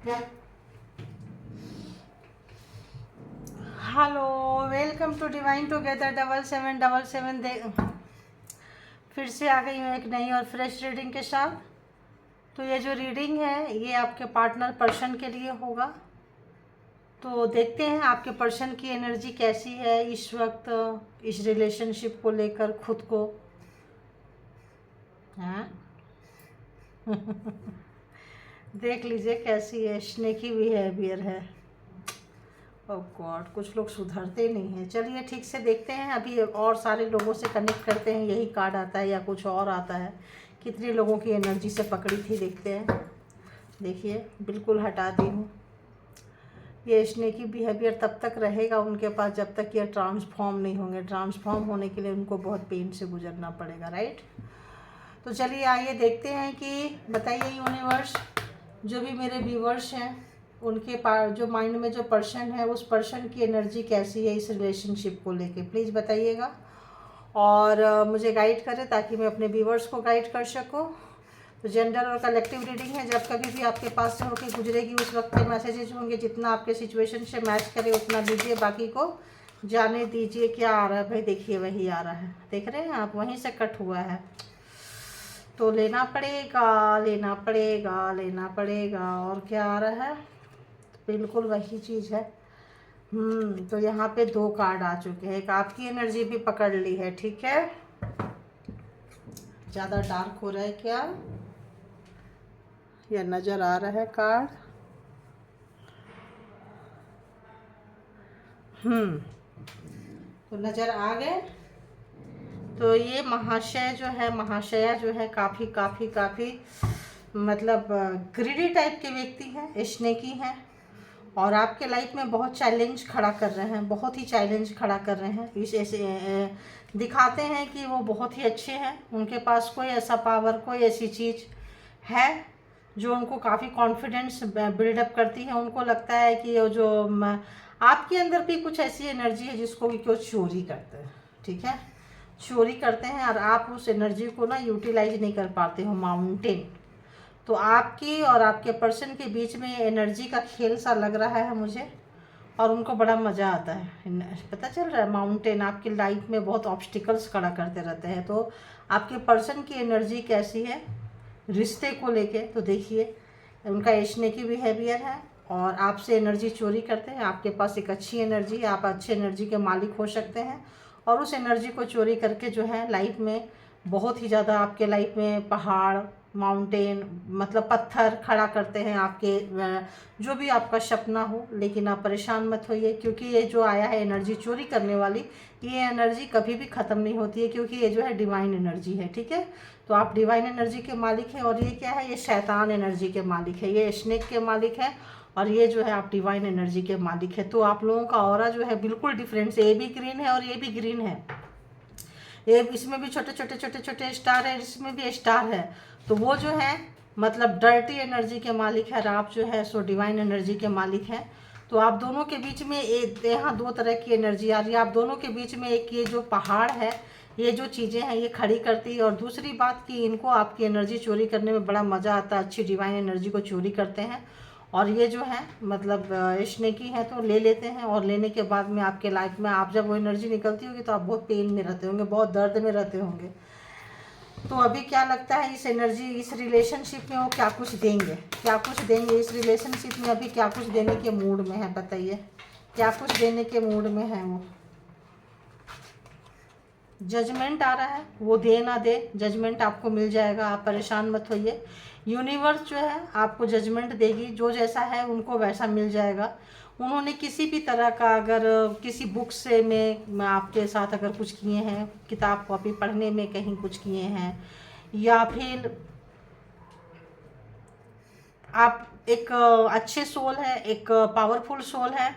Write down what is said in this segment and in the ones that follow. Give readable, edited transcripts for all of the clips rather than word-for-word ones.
Hello, welcome to divine together 7777 फिर से आ गई हूँ एक नई और फ्रेश रीडिंग के साथ। तो ये जो रीडिंग है ये आपके पार्टनर पर्सन के लिए होगा। तो देखते हैं आपके पर्सन की एनर्जी कैसी है इस वक्त, इस रिलेशनशिप को लेकर खुद को। हाँ देख लीजिए कैसी है, स्नेकी बिहेवियर है। ओह गॉड, कुछ लोग सुधरते नहीं हैं। चलिए ठीक से देखते हैं, अभी और सारे लोगों से कनेक्ट करते हैं, यही कार्ड आता है या कुछ और आता है। कितने लोगों की एनर्जी से पकड़ी थी देखते हैं। देखिए बिल्कुल हटा दी हूँ। ये स्नेकी बिहेवियर तब तक रहेगा उनके पास जब तक ये ट्रांसफॉर्म नहीं होंगे। ट्रांसफॉर्म होने के लिए उनको बहुत पेन से गुजरना पड़ेगा, राइट। तो चलिए आइए देखते हैं कि बताइए यूनिवर्स, जो भी मेरे व्यूवर्स हैं उनके पास जो माइंड में जो पर्सन है उस पर्सन की एनर्जी कैसी है इस रिलेशनशिप को लेके, प्लीज़ बताइएगा। और मुझे गाइड करें ताकि मैं अपने व्यूवर्स को गाइड कर सकूं। तो जेंडर और कलेक्टिव रीडिंग है, जब कभी भी आपके पास से होकर गुजरेगी उस वक्त के मैसेजेज होंगे, जितना आपके सिचुएशन से मैच करे उतना दीजिए, बाकी को जाने दीजिए। क्या आ रहा है भाई, देखिए वही आ रहा है, देख रहे हैं आप, वहीं से कट हुआ है। तो लेना पड़ेगा, लेना पड़ेगा, लेना पड़ेगा। और क्या आ रहा है, बिल्कुल वही चीज़ है। तो यहाँ पे 2 कार्ड आ चुके हैं। एक आपकी एनर्जी भी पकड़ ली है, ठीक है। ज़्यादा डार्क हो रहा है क्या, या नज़र आ रहा है कार्ड? तो नज़र आ गए। तो ये महाशय जो है, महाशया जो है काफ़ी काफ़ी काफ़ी मतलब ग्रीडी टाइप के व्यक्ति हैं, स्नेकी हैं, और आपके लाइफ में बहुत चैलेंज खड़ा कर रहे हैं, बहुत ही चैलेंज खड़ा कर रहे हैं। इस ऐसे दिखाते हैं कि वो बहुत ही अच्छे हैं, उनके पास कोई ऐसा पावर, कोई ऐसी चीज़ है जो उनको काफ़ी कॉन्फिडेंस बिल्डअप करती है। उनको लगता है कि वो जो आपके अंदर भी कुछ ऐसी एनर्जी है जिसको भी क्यों चोरी करते हैं, ठीक है, चोरी करते हैं, और आप उस एनर्जी को ना यूटिलाइज नहीं कर पाते हो। माउंटेन, तो आपकी और आपके पर्सन के बीच में एनर्जी का खेल सा लग रहा है मुझे, और उनको बड़ा मज़ा आता है। पता चल रहा है माउंटेन आपकी लाइफ में बहुत ऑब्स्टिकल्स खड़ा करते रहते हैं। तो आपके पर्सन की एनर्जी कैसी है रिश्ते को लेके, तो देखिए उनका स्नेकी बिहेवियर है और आपसे एनर्जी चोरी करते हैं। आपके पास एक अच्छी एनर्जी है, आप अच्छी एनर्जी के मालिक हो सकते हैं, और उस एनर्जी को चोरी करके जो है लाइफ में बहुत ही ज़्यादा आपके लाइफ में पहाड़, माउंटेन, मतलब पत्थर खड़ा करते हैं आपके जो भी आपका सपना हो। लेकिन आप परेशान मत होइए, क्योंकि ये जो आया है एनर्जी चोरी करने वाली, ये एनर्जी कभी भी ख़त्म नहीं होती है, क्योंकि ये जो है डिवाइन एनर्जी है, ठीक है। तो आप डिवाइन एनर्जी के मालिक हैं, और ये क्या है, ये शैतान एनर्जी के मालिक है, ये स्नेक के मालिक है, और ये जो है आप डिवाइन एनर्जी के मालिक है। तो आप लोगों का ऑरा जो है बिल्कुल डिफरेंट है, ये भी ग्रीन है और ये भी ग्रीन है। ये इसमें भी छोटे छोटे छोटे छोटे स्टार है, इसमें भी स्टार है। तो वो जो है मतलब डर्टी एनर्जी के मालिक है, और आप जो है सो डिवाइन एनर्जी के मालिक हैं। तो आप दोनों के बीच में यहाँ 2 तरह की एनर्जी आ रही है। आप दोनों के बीच में एक ये जो पहाड़ है, ये जो चीज़ें हैं ये खड़ी करती है। और दूसरी बात कि इनको आपकी एनर्जी चोरी करने में बड़ा मज़ा आता है, अच्छी डिवाइन एनर्जी को चोरी करते हैं। और ये जो है मतलब स्नेकी है, तो ले लेते हैं, और लेने के बाद में आपके लाइफ में आप जब वो एनर्जी निकलती होगी तो आप बहुत पेन में रहते होंगे, बहुत दर्द में रहते होंगे। तो अभी क्या लगता है इस एनर्जी, इस रिलेशनशिप में वो क्या कुछ देंगे, क्या कुछ देंगे इस रिलेशनशिप में, अभी क्या कुछ देने के मूड में है, बताइए क्या कुछ देने के मूड में है वो। जजमेंट आ रहा है, वो दे ना दे जजमेंट आपको मिल जाएगा, आप परेशान मत होइए। यूनिवर्स जो है आपको जजमेंट देगी, जो जैसा है उनको वैसा मिल जाएगा। उन्होंने किसी भी तरह का अगर किसी बुक से में आपके साथ अगर कुछ किए हैं, किताब कॉपी पढ़ने में कहीं कुछ किए हैं, या फिर आप एक अच्छे सोल है, एक पावरफुल सोल है,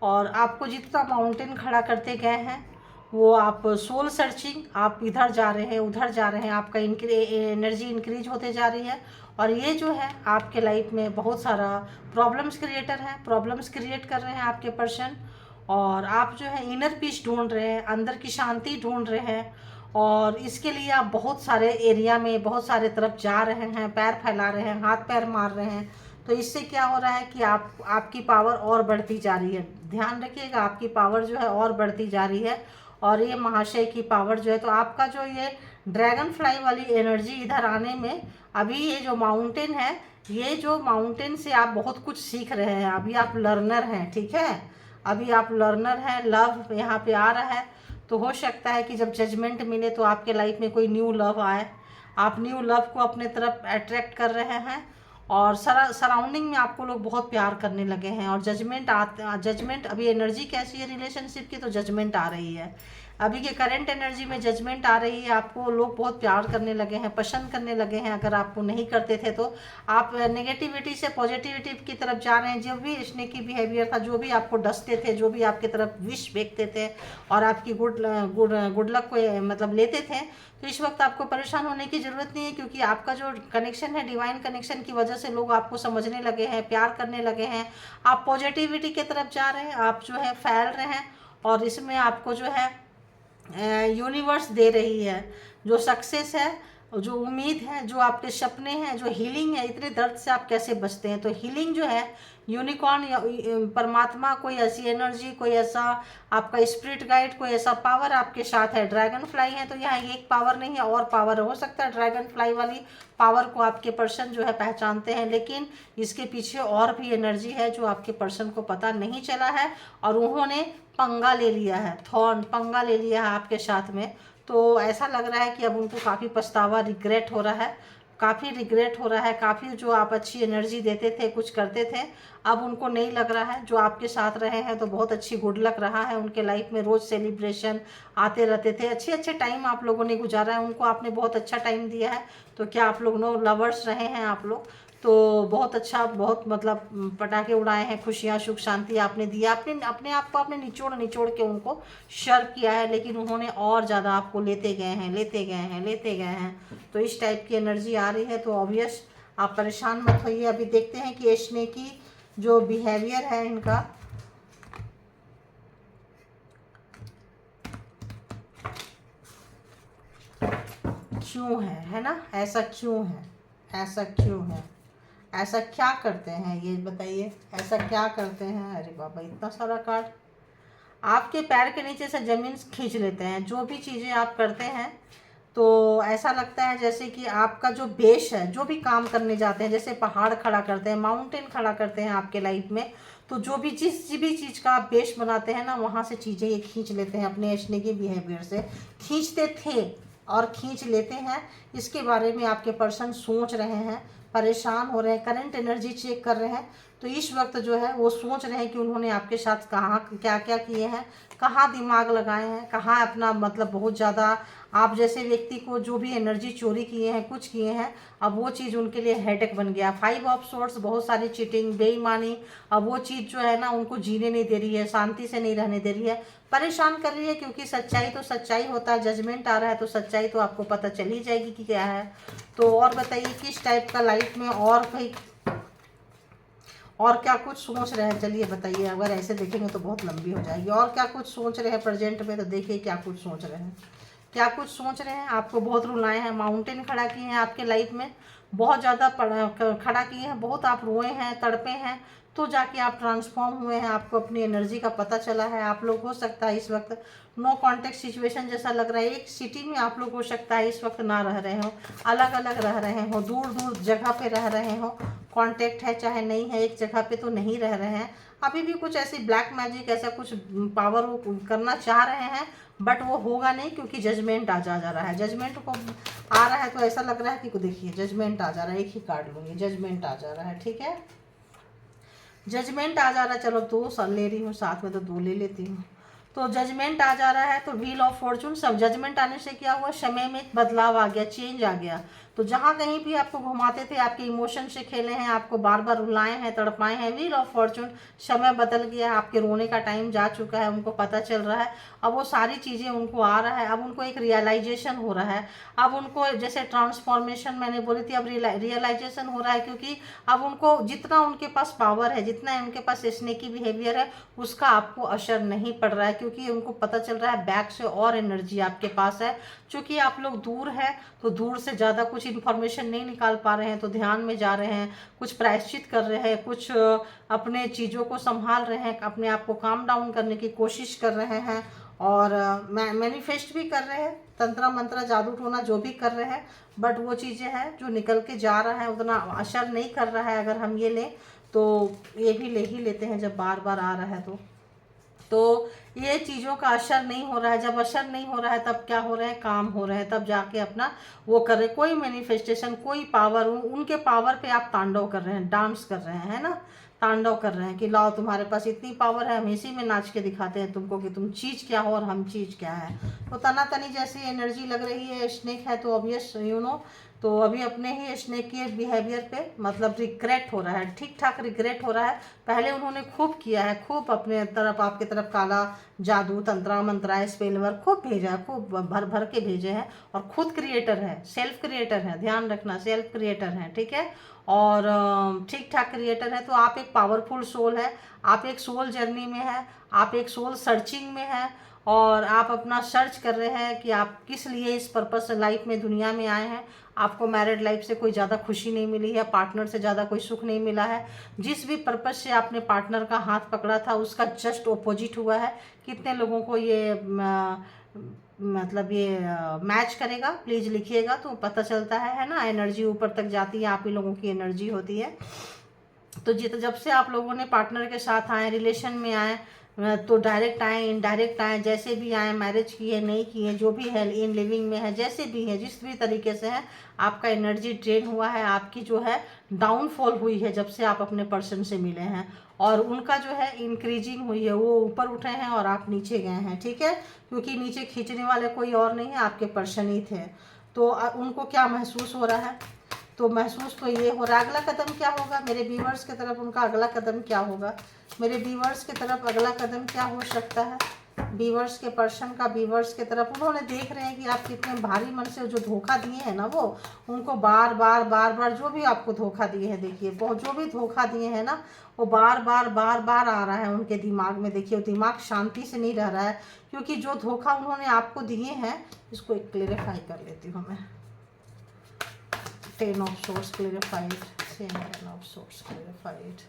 और आपको जितना माउंटेन खड़ा करते गए हैं वो आप सोल सर्चिंग, आप इधर जा रहे हैं उधर जा रहे हैं, आपका एनर्जी इंक्रीज होते जा रही है। और ये जो है आपके लाइफ में बहुत सारा प्रॉब्लम्स क्रिएटर है, प्रॉब्लम्स क्रिएट कर रहे हैं आपके पर्सन। और आप जो है इनर पीस ढूंढ रहे हैं, अंदर की शांति ढूंढ रहे हैं, और इसके लिए आप बहुत सारे एरिया में बहुत सारे तरफ जा रहे हैं, पैर फैला रहे हैं, हाथ पैर मार रहे हैं। तो इससे क्या हो रहा है कि आपकी पावर और बढ़ती जा रही है। ध्यान रखिएगा, आपकी पावर जो है और बढ़ती जा रही है। और ये महाशय की पावर जो है, तो आपका जो ये ड्रैगन फ्लाई वाली एनर्जी इधर आने में, अभी ये जो माउंटेन है, ये जो माउंटेन से आप बहुत कुछ सीख रहे हैं। अभी आप लर्नर हैं, ठीक है, अभी आप लर्नर हैं। लव यहाँ पे आ रहा है, तो हो सकता है कि जब जजमेंट मिले तो आपके लाइफ में कोई न्यू लव आए। आप न्यू लव को अपने तरफ अट्रैक्ट कर रहे हैं, और सराउंडिंग में आपको लोग बहुत प्यार करने लगे हैं। और जजमेंट अभी एनर्जी कैसी है रिलेशनशिप की, तो जजमेंट आ रही है। अभी के करंट एनर्जी में जजमेंट आ रही है, आपको लोग बहुत प्यार करने लगे हैं, पसंद करने लगे हैं। अगर आपको नहीं करते थे तो आप नेगेटिविटी से पॉजिटिविटी की तरफ जा रहे हैं। जो भी स्नेकी बिहेवियर था, जो भी आपको डसते थे, जो भी आपकी तरफ विश फेंकते थे और आपकी गुड लक को मतलब लेते थे, तो इस वक्त आपको परेशान होने की ज़रूरत नहीं है, क्योंकि आपका जो कनेक्शन है, डिवाइन कनेक्शन की वजह से लोग आपको समझने लगे हैं, प्यार करने लगे हैं। आप पॉजिटिविटी की तरफ जा रहे हैं, आप जो है फैल रहे हैं, और इसमें आपको जो है यूनिवर्स दे रही है जो सक्सेस है, जो उम्मीद है, जो आपके सपने हैं, जो हीलिंग है। इतने दर्द से आप कैसे बचते हैं, तो हीलिंग जो है, यूनिकॉर्न या परमात्मा, कोई ऐसी एनर्जी, कोई ऐसा आपका स्पिरिट गाइड, कोई ऐसा पावर आपके साथ है। ड्रैगन फ्लाई है, तो यहाँ एक पावर नहीं है, और पावर हो सकता है। ड्रैगन फ्लाई वाली पावर को आपके पर्सन जो है पहचानते हैं, लेकिन इसके पीछे और भी एनर्जी है जो आपके पर्सन को पता नहीं चला है, और उन्होंने पंगा ले लिया है, पंगा ले लिया है आपके साथ में। तो ऐसा लग रहा है कि अब उनको काफ़ी पछतावा, रिग्रेट हो रहा है, काफ़ी रिग्रेट हो रहा है। काफ़ी जो आप अच्छी एनर्जी देते थे, कुछ करते थे, अब उनको नहीं लग रहा है। जो आपके साथ रहे हैं तो बहुत अच्छी गुड लक रहा है उनके लाइफ में, रोज़ सेलिब्रेशन आते रहते थे, अच्छे अच्छे टाइम आप लोगों ने गुजारा है, उनको आपने बहुत अच्छा टाइम दिया है। तो क्या आप लोग नो लवर्स रहे हैं आप लोग, तो बहुत अच्छा, बहुत मतलब पटाखे उड़ाए हैं, खुशियाँ, सुख शांति आपने दिया। आपने अपने आप को आपने निचोड़ निचोड़ के उनको सर्व किया है, लेकिन उन्होंने और ज़्यादा आपको लेते गए हैं, लेते गए हैं, लेते गए हैं। तो इस टाइप की एनर्जी आ रही है, तो ऑब्वियस आप परेशान मत होइए। अभी देखते हैं कि स्नेकी जो बिहेवियर है इनका, क्यों है ना, ऐसा क्यों है, ऐसा क्यों है, ऐसा क्या करते हैं ये बताइए, ऐसा क्या करते हैं। अरे बाबा, इतना सारा कार्ड। आपके पैर के नीचे से ज़मीन खींच लेते हैं। जो भी चीज़ें आप करते हैं, तो ऐसा लगता है जैसे कि आपका जो बेस है, जो भी काम करने जाते हैं, जैसे पहाड़ खड़ा करते हैं, माउंटेन खड़ा करते हैं आपके लाइफ में, तो जो भी जिस भी चीज़ का आप बेस बनाते हैं ना, वहाँ से चीज़ें ये खींच लेते हैं अपने स्नेकी बिहेवियर से। खींचते थे और खींच लेते हैं। इसके बारे में आपके पर्सन सोच रहे हैं, परेशान हो रहे हैं, करंट एनर्जी चेक कर रहे हैं। तो इस वक्त जो है वो सोच रहे हैं कि उन्होंने आपके साथ कहाँ क्या क्या किए हैं, कहाँ दिमाग लगाए हैं, कहाँ अपना मतलब बहुत ज़्यादा आप जैसे व्यक्ति को जो भी एनर्जी चोरी किए हैं, कुछ किए हैं, अब वो चीज़ उनके लिए हेडेक बन गया। 5 ऑफ सोर्ट्स, बहुत सारी चीटिंग, बेईमानी, अब वो चीज़ जो है ना उनको जीने नहीं दे रही है, शांति से नहीं रहने दे रही है, परेशान कर रही है। क्योंकि सच्चाई तो सच्चाई होता है, जजमेंट आ रहा है, तो सच्चाई तो आपको पता चल ही जाएगी कि क्या है। तो और बताइए किस टाइप का लाइफ में और भाई और क्या कुछ सोच रहे हैं, चलिए बताइए। अगर ऐसे देखेंगे तो बहुत लंबी हो जाएगी। और क्या कुछ सोच रहे हैं प्रेजेंट में, तो देखिए क्या कुछ सोच रहे हैं, क्या कुछ सोच रहे हैं। आपको बहुत रुलाए हैं, माउंटेन खड़ा किए हैं आपके लाइफ में, बहुत ज़्यादा खड़ा किए हैं, बहुत आप रोए हैं, तड़पे हैं, तो जाके आप ट्रांसफॉर्म हुए हैं, आपको अपनी एनर्जी का पता चला है। आप लोग हो सकता है इस वक्त नो कांटेक्ट सिचुएशन जैसा लग रहा है, एक सिटी में आप लोग हो सकता है इस वक्त ना रह रहे हो, अलग अलग रह रहे हो, दूर दूर जगह पे रह रहे हो, कांटेक्ट है चाहे नहीं है, एक जगह पे तो नहीं रह रहे हैं। अभी भी कुछ ऐसी ब्लैक मैजिक, ऐसा कुछ पावर वो करना चाह रहे हैं, बट वो होगा नहीं, क्योंकि जजमेंट आ जा रहा है। जजमेंट को आ रहा है तो ऐसा लग रहा है कि देखिए जजमेंट आ जा रहा है। एक ही कार्ड लूँगी, जजमेंट आ जा रहा है, ठीक है, जजमेंट आ जा रहा है। चलो 2 ले रही हूँ साथ में, तो 2 ले लेती हूँ। तो जजमेंट आ जा रहा है, तो व्हील ऑफ फॉर्चून। सब जजमेंट आने से क्या हुआ, समय में बदलाव आ गया, चेंज आ गया। तो जहाँ कहीं भी आपको घुमाते थे, आपके इमोशन से खेले हैं, आपको बार बार रुलाए हैं, तड़पाए हैं, व्हील ऑफ फॉर्चून, समय बदल गया, आपके रोने का टाइम जा चुका है, उनको पता चल रहा है। अब वो सारी चीज़ें उनको आ रहा है, अब उनको एक रियलाइजेशन हो रहा है। अब उनको जैसे ट्रांसफॉर्मेशन मैंने बोली थी, अब रियलाइजेशन हो रहा है, क्योंकि अब उनको जितना उनके पास पावर है, जितना उनके पास स्नेकी बिहेवियर है, उसका आपको असर नहीं पड़ रहा है, क्योंकि उनको पता चल रहा है बैक से और एनर्जी आपके पास है। चूँकि आप लोग दूर है, तो दूर से ज़्यादा कुछ इन्फॉर्मेशन नहीं निकाल पा रहे हैं तो ध्यान में जा रहे हैं, कुछ प्रायश्चित कर रहे हैं, कुछ अपने चीज़ों को संभाल रहे हैं, अपने आप को काम डाउन करने की कोशिश कर रहे हैं और मैनिफेस्ट भी कर रहे हैं, तंत्र मंत्र जादू टोना जो भी कर रहे हैं, बट वो चीज़ें हैं जो निकल के जा रहा है उतना असर नहीं कर रहा है। अगर हम ये लें तो ये भी ले ही लेते हैं जब बार बार आ रहा है तो ये चीज़ों का असर नहीं हो रहा है। जब असर नहीं हो रहा है तब क्या हो रहा है, काम हो रहे हैं, तब जाके अपना वो कर रहे, कोई मैनिफेस्टेशन, कोई पावर, उनके पावर पे आप तांडव कर रहे हैं, डांस कर रहे हैं, है ना, तांडव कर रहे हैं कि लाओ तुम्हारे पास इतनी पावर है, हम इसी में नाच के दिखाते हैं तुमको कि तुम चीज़ क्या हो और हम चीज़ क्या है। तो तनातनी जैसी एनर्जी लग रही है, स्नेक है तो ऑब्वियस तो अभी अपने ही स्नेक के बिहेवियर पे मतलब रिग्रेट हो रहा है, ठीक ठाक रिग्रेट हो रहा है। पहले उन्होंने खूब किया है, खूब अपने तरफ, आपके तरफ काला जादू, तंत्रा मंत्रा, स्पेल वर्क खूब भेजा है, खूब भर भर के भेजे हैं और खुद क्रिएटर है, सेल्फ क्रिएटर है, ध्यान रखना, सेल्फ क्रिएटर है, ठीक है, और ठीक ठाक क्रिएटर है। तो आप एक पावरफुल सोल है, आप एक सोल जर्नी में है, आप एक सोल सर्चिंग में है और आप अपना सर्च कर रहे हैं कि आप किस लिए इस पर्पस लाइफ में दुनिया में आए हैं। आपको मैरिड लाइफ से कोई ज़्यादा खुशी नहीं मिली है, पार्टनर से ज़्यादा कोई सुख नहीं मिला है। जिस भी पर्पस से आपने पार्टनर का हाथ पकड़ा था उसका जस्ट ऑपोजिट हुआ है। कितने लोगों को ये मतलब ये मैच करेगा, प्लीज़ लिखिएगा तो पता चलता है ना, एनर्जी ऊपर तक जाती है, आप ही लोगों की एनर्जी होती है। तो जब से आप लोगों ने पार्टनर के साथ आए, रिलेशन में आए, तो डायरेक्ट आए, इनडायरेक्ट आए, जैसे भी आए, मैरिज किए नहीं किए, जो भी है, इन लिविंग में है, जैसे भी है, जिस भी तरीके से है, आपका एनर्जी ड्रेन हुआ है, आपकी जो है डाउनफॉल हुई है जब से आप अपने पर्सन से मिले हैं, और उनका जो है इंक्रीजिंग हुई है, वो ऊपर उठे हैं और आप नीचे गए हैं, ठीक है, क्योंकि नीचे खींचने वाले कोई और नहीं है, आपके पर्सन ही थे। तो उनको क्या महसूस हो रहा है, तो महसूस तो ये हो रहा है। अगला कदम क्या होगा मेरे व्यूअर्स की तरफ, उनका अगला कदम क्या होगा, मेरे व्यूअर्स की तरफ अगला कदम क्या हो सकता है, व्यूअर्स के पर्सन का व्यूअर्स की तरफ, उन्होंने देख रहे हैं कि आप कितने भारी मन से जो धोखा दिए हैं ना, वो उनको बार बार बार बार जो भी आपको धोखा दिए हैं, देखिए बहुत जो भी धोखा दिए हैं ना, वो बार बार बार बार आ रहा है उनके दिमाग में। देखिए दिमाग शांति से नहीं रह रहा है, क्योंकि जो धोखा उन्होंने आपको दिए हैं, इसको एक क्लेरिफाई कर लेती हूँ मैं। 10 of swords clarified, same 10 of swords clarified।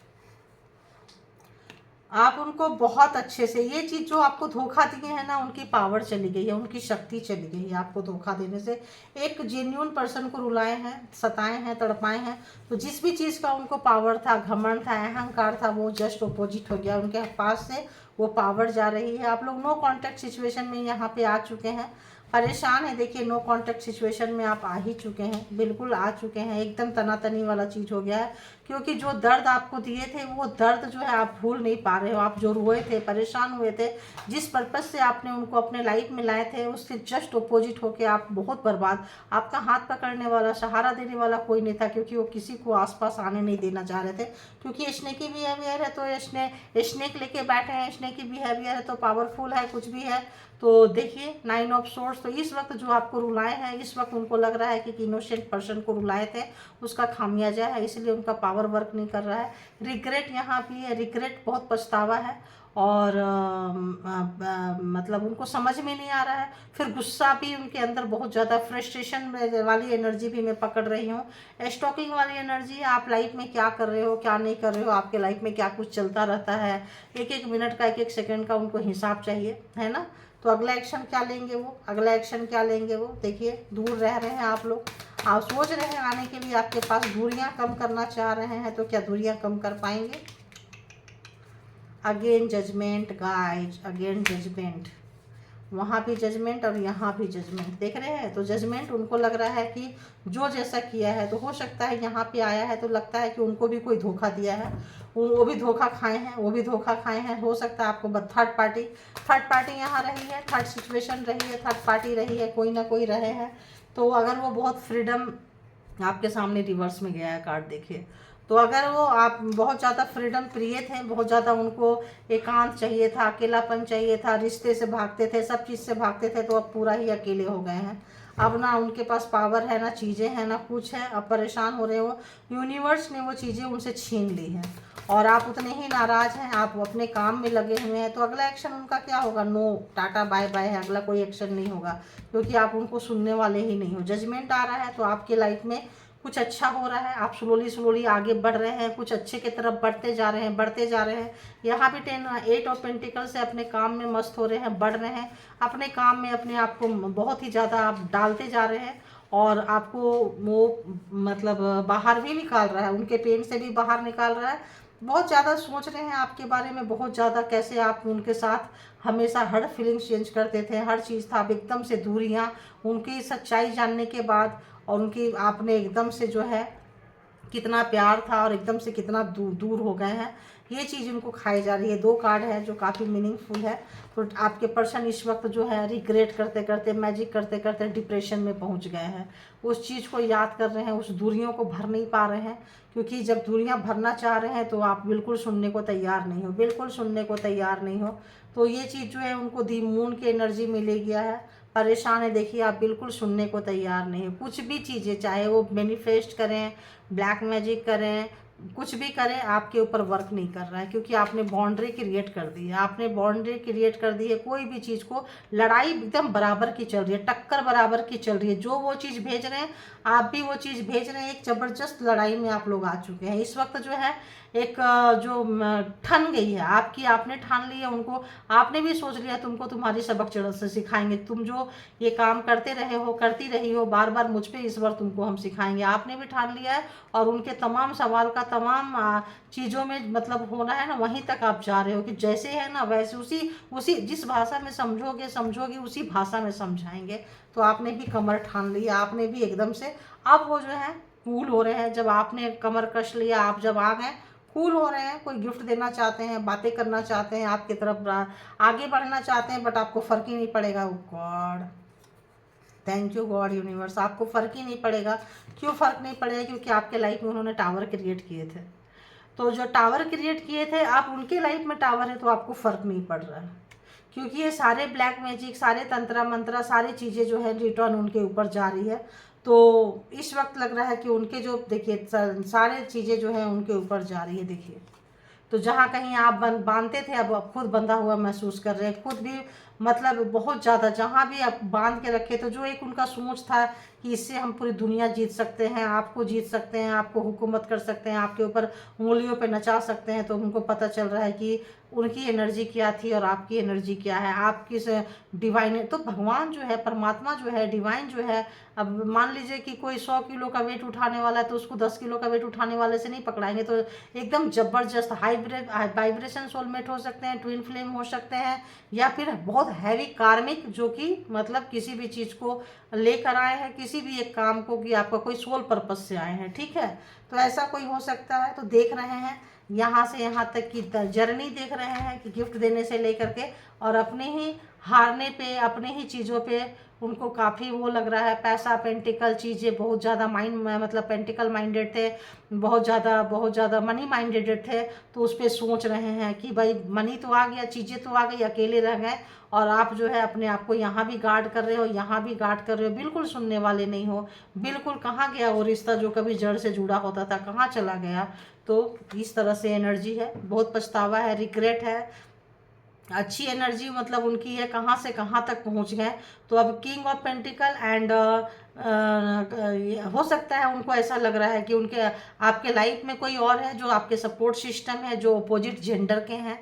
आप उनको बहुत अच्छे से, ये चीज़ जो आपको धोखा दिए है ना, उनकी पावर चली गई है, उनकी शक्ति चली गई है आपको धोखा देने से। एक जेन्युइन पर्सन को रुलाए हैं, सताए हैं, तड़पाए हैं, तो जिस भी चीज़ का उनको पावर था, घमंड था, अहंकार था, वो जस्ट अपोजिट हो गया, उनके पास से वो पावर जा रही है। आप लोग नो कॉन्टैक्ट सिचुएशन में यहाँ पे आ चुके हैं, परेशान है, देखिए नो कॉन्टैक्ट सिचुएशन में आप आ ही चुके हैं, बिल्कुल आ चुके हैं, एकदम तनातनी वाला चीज़ हो गया है, क्योंकि जो दर्द आपको दिए थे वो दर्द जो है आप भूल नहीं पा रहे हो। आप जो रोए थे, परेशान हुए थे, जिस पर्पज़ से आपने उनको अपने लाइफ में लाए थे, उससे जस्ट अपोजिट होके आप बहुत बर्बाद, आपका हाथ पकड़ने वाला, सहारा देने वाला कोई नहीं था, क्योंकि वो किसी को आसपास आने नहीं देना चाह रहे थे, क्योंकि स्नेकी बिहेवियर है तो स्नेक लेके बैठे हैं, स्नेकी बिहेवियर है तो पावरफुल है, कुछ भी है। तो देखिए 9 ऑफ सोर्ड्स, तो इस वक्त जो आपको रुलाए हैं, इस वक्त उनको लग रहा है कि इनोसेंट पर्सन को रुलाए थे, उसका खामियाजा है, इसलिए उनका पावर वर्क नहीं कर रहा है। रिग्रेट यहाँ भी है, रिग्रेट, बहुत पछतावा है, और मतलब उनको समझ में नहीं आ रहा है। फिर गुस्सा भी उनके अंदर बहुत ज़्यादा, फ्रस्ट्रेशन वाली एनर्जी भी मैं पकड़ रही हूँ, स्टॉकिंग वाली एनर्जी है। आप लाइफ में क्या कर रहे हो, क्या नहीं कर रहे हो, आपके लाइफ में क्या कुछ चलता रहता है, एक एक मिनट का, एक एक सेकंड का उनको हिसाब चाहिए, है ना। तो अगला एक्शन क्या लेंगे वो, अगला एक्शन क्या लेंगे वो, देखिए दूर रह रहे हैं आप लोग, आप सोच रहे हैं आने के लिए आपके पास, दूरियां कम करना चाह रहे हैं, तो क्या दूरियां कम कर पाएंगे। Again judgment guys, again judgment, वहाँ भी जजमेंट और यहाँ भी जजमेंट, देख रहे हैं। तो जजमेंट, उनको लग रहा है कि जो जैसा किया है, तो हो सकता है यहाँ पे आया है तो लगता है कि उनको भी कोई धोखा दिया है, वो भी धोखा खाए हैं, वो भी धोखा खाए हैं। हो सकता है आपको थर्ड पार्टी यहाँ रही है, थर्ड सिचुएशन रही है, थर्ड पार्टी रही है, कोई ना कोई रहे हैं। तो अगर वो बहुत फ्रीडम, आपके सामने रिवर्स में गया है कार्ड, देखिए, तो अगर वो आप बहुत ज़्यादा फ्रीडम प्रिय थे, बहुत ज़्यादा उनको एकांत चाहिए था, अकेलापन चाहिए था, रिश्ते से भागते थे, सब चीज़ से भागते थे, तो अब पूरा ही अकेले हो गए हैं। अब ना उनके पास पावर है, ना चीज़ें हैं, ना कुछ है। अब परेशान हो रहे हो, यूनिवर्स ने वो चीज़ें उनसे छीन ली हैं और आप उतने ही नाराज़ हैं, आप अपने काम में लगे हुए हैं। तो अगला एक्शन उनका क्या होगा? नो, टाटा बाय बाय है, अगला कोई एक्शन नहीं होगा, क्योंकि आप उनको सुनने वाले ही नहीं हो। जजमेंट आ रहा है तो आपके लाइफ में कुछ अच्छा हो रहा है, आप स्लोली आगे बढ़ रहे हैं, कुछ अच्छे की तरफ बढ़ते जा रहे हैं, बढ़ते जा रहे हैं। यहाँ भी 8 ऑफ पेंटिकल से अपने काम में मस्त हो रहे हैं, बढ़ रहे हैं अपने काम में, अपने आप को बहुत ही ज़्यादा आप डालते जा रहे हैं और आपको वो मतलब बाहर भी निकाल रहा है, उनके पेन से भी बाहर निकाल रहा है। बहुत ज़्यादा सोच रहे हैं आपके बारे में, बहुत ज़्यादा कैसे आप उनके साथ हमेशा हर फीलिंग्स चेंज करते थे, हर चीज़ था। अब एकदम से दूरियां, उनकी सच्चाई जानने के बाद और उनकी आपने एकदम से जो है कितना प्यार था और एकदम से कितना दूर दूर हो गए हैं, ये चीज़ उनको खाई जा रही है। 2 कार्ड है जो काफ़ी मीनिंगफुल है। तो आपके पर्सन इस वक्त जो है रिग्रेट करते करते, मैजिक करते करते डिप्रेशन में पहुंच गए हैं। उस चीज़ को याद कर रहे हैं, उस दूरियों को भर नहीं पा रहे हैं, क्योंकि जब दूरियां भरना चाह रहे हैं तो आप बिल्कुल सुनने को तैयार नहीं हो, बिल्कुल सुनने को तैयार नहीं हो। तो ये चीज़ जो है उनको दी मून की एनर्जी में ले गया है, परेशान है। देखिए आप बिल्कुल सुनने को तैयार नहीं हो, कुछ भी चीज़ें चाहे वो मैनिफेस्ट करें, ब्लैक मैजिक करें, कुछ भी करें, आपके ऊपर वर्क नहीं कर रहा है, क्योंकि आपने बाउंड्री क्रिएट कर दी है, आपने बाउंड्री क्रिएट कर दी है। कोई भी चीज़ को लड़ाई एकदम बराबर की चल रही है, टक्कर बराबर की चल रही है। जो वो चीज़ भेज रहे हैं आप भी वो चीज़ भेज रहे हैं, एक ज़बरदस्त लड़ाई में आप लोग आ चुके हैं। इस वक्त जो है एक जो ठन गई है आपकी, आपने ठान ली है उनको, आपने भी सोच लिया तुमको तुम्हारी सबक चढ़ से सिखाएंगे। तुम जो ये काम करते रहे हो, करती रही हो बार बार मुझ पे, इस बार तुमको हम सिखाएंगे। आपने भी ठान लिया है और उनके तमाम सवाल का तमाम चीज़ों में मतलब होना है ना, वहीं तक आप जा रहे हो कि जैसे है ना वैसे, उसी उसी जिस भाषा में समझोगे उसी भाषा में समझाएंगे। तो आपने भी कमर ठान ली, आपने भी एकदम से अब वो जो है कूल हो रहे हैं। जब आपने कमर कस लिया, आप जब आ गए, कूल हो रहे हैं, कोई गिफ्ट देना चाहते हैं, बातें करना चाहते हैं, आपकी तरफ आगे बढ़ना चाहते हैं, बट आपको फ़र्क ही नहीं पड़ेगा। God, thank you God, universe, आपको फ़र्क ही नहीं पड़ेगा। क्यों फ़र्क नहीं पड़ेगा? क्योंकि आपके लाइफ में उन्होंने टावर क्रिएट किए थे। तो जो टावर क्रिएट किए थे, आप उनके लाइफ में टावर है तो आपको फ़र्क नहीं पड़ रहा है, क्योंकि ये सारे ब्लैक मैजिक, सारे तंत्रा मंत्रा, सारी चीज़ें जो है रिटर्न उनके ऊपर जा रही है। तो इस वक्त लग रहा है कि उनके जो देखिए सारे चीज़ें जो है उनके ऊपर जा रही है। देखिए तो जहाँ कहीं आप बांधते थे, अब आप खुद बंधा हुआ महसूस कर रहे हैं, खुद भी मतलब बहुत ज़्यादा। जहाँ भी आप बांध के रखे, तो जो एक उनका सोच था कि इससे हम पूरी दुनिया जीत सकते हैं, आपको जीत सकते हैं, आपको हुकूमत कर सकते हैं, आपके ऊपर उंगलियों पे नचा सकते हैं, तो उनको पता चल रहा है कि उनकी एनर्जी क्या थी और आपकी एनर्जी क्या है, आप किस डिवाइन। तो भगवान जो है, परमात्मा जो है, डिवाइन जो है, अब मान लीजिए कि कोई 100 किलो का वेट उठाने वाला है तो उसको 10 किलो का वेट उठाने वाले से नहीं पकड़ाएंगे। तो एकदम जबरदस्त वाइब्रेशन सोलमेट हो सकते हैं, ट्विन फ्लेम हो सकते हैं, या फिर बहुत हैवी कार्मिक, जो कि मतलब किसी भी चीज़ को लेकर आए हैं, किसी भी एक काम को, कि आपका कोई सोल पर्पज से आए हैं। ठीक है, तो ऐसा कोई हो सकता है। तो देख रहे हैं यहाँ से यहाँ तक की जर्नी देख रहे हैं कि गिफ्ट देने से लेकर के, और अपने ही हारने पे, अपने ही चीज़ों पे उनको काफ़ी वो लग रहा है। पैसा, पेंटिकल, चीज़ें बहुत ज़्यादा मतलब पेंटिकल माइंडेड थे, बहुत ज़्यादा मनी माइंडेड थे। तो उस पर सोच रहे हैं कि भाई मनी तो आ गया, चीज़ें तो आ गई, अकेले रह गए, और आप जो है अपने आप को यहाँ भी गार्ड कर रहे हो, यहाँ भी गार्ड कर रहे हो, बिल्कुल सुनने वाले नहीं हो। बिल्कुल कहाँ गया वो रिश्ता जो कभी जड़ से जुड़ा होता था, कहाँ चला गया? तो इस तरह से एनर्जी है, बहुत पछतावा है, रिग्रेट है। अच्छी एनर्जी मतलब उनकी है, कहाँ से कहाँ तक पहुँच गए। तो अब किंग ऑफ पेंटिकल एंड हो सकता है उनको ऐसा लग रहा है कि उनके आपके लाइफ में कोई और है जो आपके सपोर्ट सिस्टम है, जो अपोजिट जेंडर के हैं।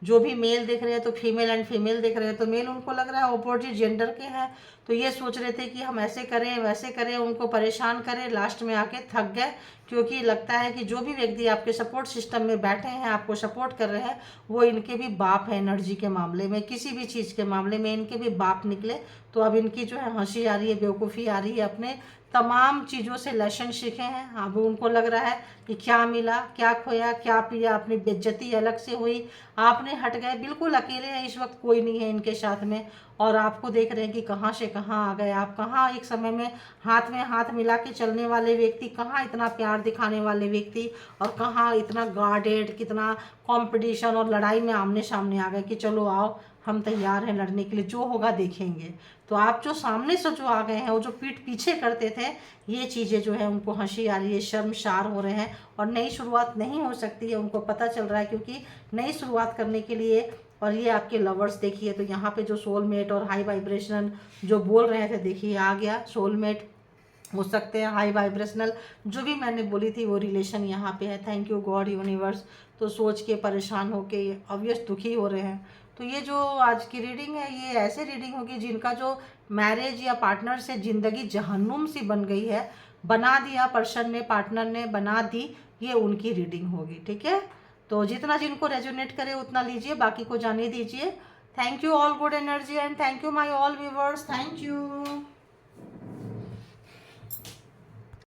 जो भी मेल देख रहे हैं तो फीमेल एंड फीमेल देख रहे हैं, तो मेल उनको लग रहा है अपोजिट जेंडर के हैं। तो ये सोच रहे थे कि हम ऐसे करें वैसे करें, उनको परेशान करें, लास्ट में आके थक गए। क्योंकि लगता है कि जो भी व्यक्ति आपके सपोर्ट सिस्टम में बैठे हैं, आपको सपोर्ट कर रहे हैं, वो इनके भी बाप है एनर्जी के मामले में, किसी भी चीज़ के मामले में इनके भी बाप निकले। तो अब इनकी जो है हंसी आ रही है, बेवकूफ़ी आ रही है, अपने तमाम चीज़ों से लेसन सीखे हैं। अब उनको लग रहा है कि क्या मिला, क्या खोया, क्या पिया, अपनी बेइज्जती अलग से हुई, आपने हट गए, बिल्कुल अकेले हैं इस वक्त, कोई नहीं है इनके साथ में। और आपको देख रहे हैं कि कहाँ से कहाँ आ गए आप, कहाँ एक समय में हाथ मिला के चलने वाले व्यक्ति, कहाँ इतना प्यार दिखाने वाले व्यक्ति, और कहाँ इतना गार्डेड, कितना कंपटीशन और लड़ाई में आमने सामने आ गए कि चलो आओ हम तैयार हैं लड़ने के लिए, जो होगा देखेंगे। तो आप जो सामने से जो आ गए हैं, वो जो पीठ पीछे करते थे, ये चीज़ें जो है उनको हंसी आ रही है, शर्मसार हो रहे हैं, और नई शुरुआत नहीं हो सकती है, उनको पता चल रहा है। क्योंकि नई शुरुआत करने के लिए, और ये आपके लवर्स देखिए, तो यहाँ पे जो सोलमेट और हाई वाइब्रेशन जो बोल रहे थे, देखिए आ गया सोलमेट हो सकते हैं, हाई वाइब्रेशनल, जो भी मैंने बोली थी वो रिलेशन यहाँ पे है। Thank you God universe. तो सोच के परेशान होके ऑब्वियस दुखी हो रहे हैं। तो ये जो आज की रीडिंग है, ये ऐसे रीडिंग होगी जिनका जो मैरिज या पार्टनर से ज़िंदगी जहन्नुम सी बन गई है, बना दिया पर्सन ने, पार्टनर ने बना दी, ये उनकी रीडिंग होगी। ठीक है, तो जितना जिनको रेजोनेट करे उतना लीजिए, बाकी को जाने दीजिए। Thank you all good energy and thank you my all viewers, thank you.